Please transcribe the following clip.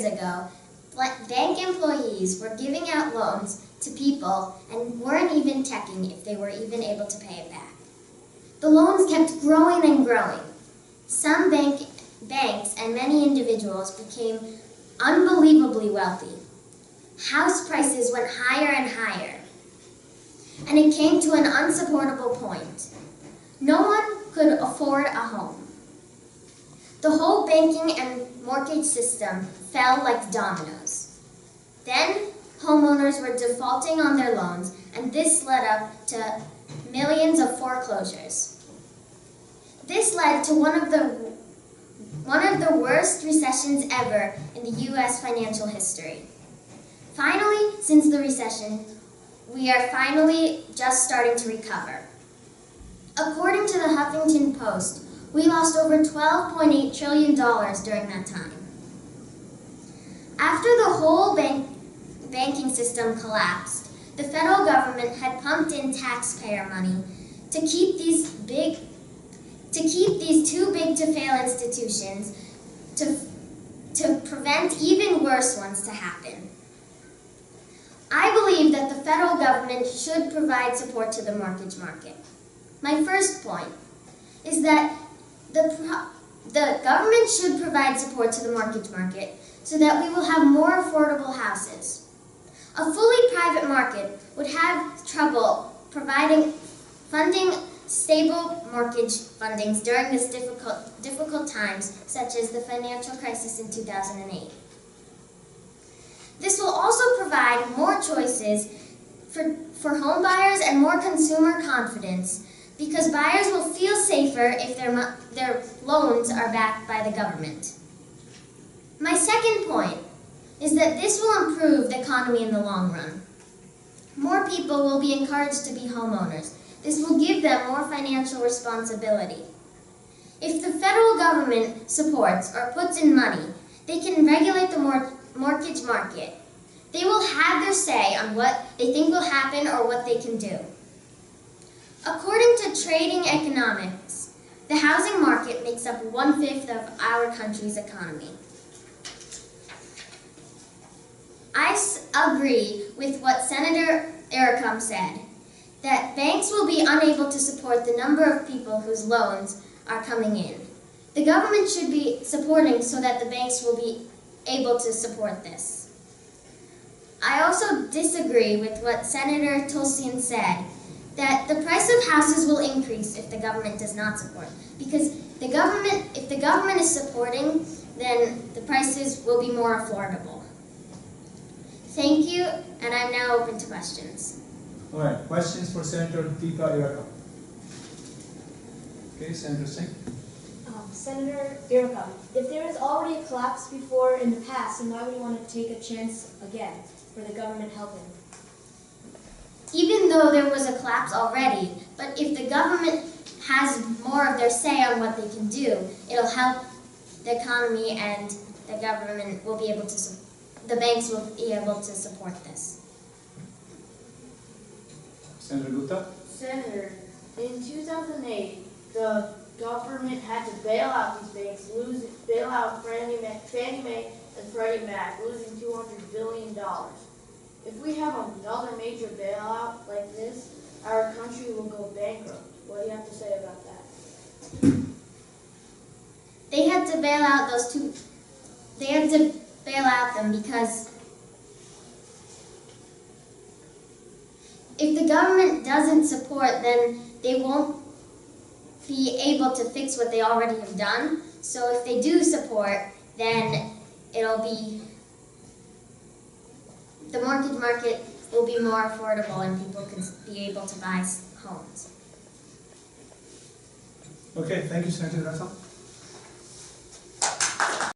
years ago, bank employees were giving out loans to people and weren't even checking if they were even able to pay it back. The loans kept growing and growing. Some banks and many individuals became unbelievably wealthy. House prices went higher and higher, and it came to an unsupportable point. No one could afford a home. The whole banking and mortgage system fell like dominoes. Then, homeowners were defaulting on their loans, and this led up to millions of foreclosures. This led to one of the worst recessions ever in the U.S. financial history. Finally, since the recession, we are finally just starting to recover. According to the Huffington Post, we lost over $12.8 trillion during that time. After the whole banking system collapsed, the federal government had pumped in taxpayer money to keep these too big to fail institutions to prevent even worse ones to happen. I believe that the federal government should provide support to the mortgage market. My first point is that the government should provide support to the mortgage market so that we will have more affordable houses. A fully private market would have trouble funding stable mortgage fundings during this difficult times, such as the financial crisis in 2008. This will also provide more choices for home buyers and more consumer confidence, because buyers will feel safer if their loans are backed by the government. My second point is that this will improve the economy in the long run. More people will be encouraged to be homeowners. This will give them more financial responsibility. If the federal government supports or puts in money, they can regulate the mortgage market. They will have their say on what they think will happen or what they can do. According to trading economics, the housing market makes up 1/5 of our country's economy. I agree with what Senator Irakum said, that banks will be unable to support the number of people whose loans are coming in. The government should be supporting so that the banks will be able to support this. I also disagree with what Senator Tulsian said, that the price of houses will increase if the government does not support. Because if the government is supporting, then the prices will be more affordable. Thank you, and I'm now open to questions. All right, questions for Senator DeepaIrakam. Okay, Senator Singh. Senator Irakum, if there is already a collapse before in the past, then why would you want to take a chance again for the government helping? Even though there was a collapse already, but if the government has more of their say on what they can do, it'll help the economy, and the government will be able to, the banks will be able to support this. Senator Gupta. Senator, in 2008, the government had to bail out these banks, bail out Fannie Mae and Freddie Mac, losing $200 billion. If we have another major bailout like this, our country will go bankrupt. What do you have to say about that? They had to bail out they had to bail out them because if the government doesn't support, then they won't be able to fix what they already have done. So if they do support, then the mortgage market will be more affordable and people can be able to buy homes. Okay, thank you, Senator Irakum.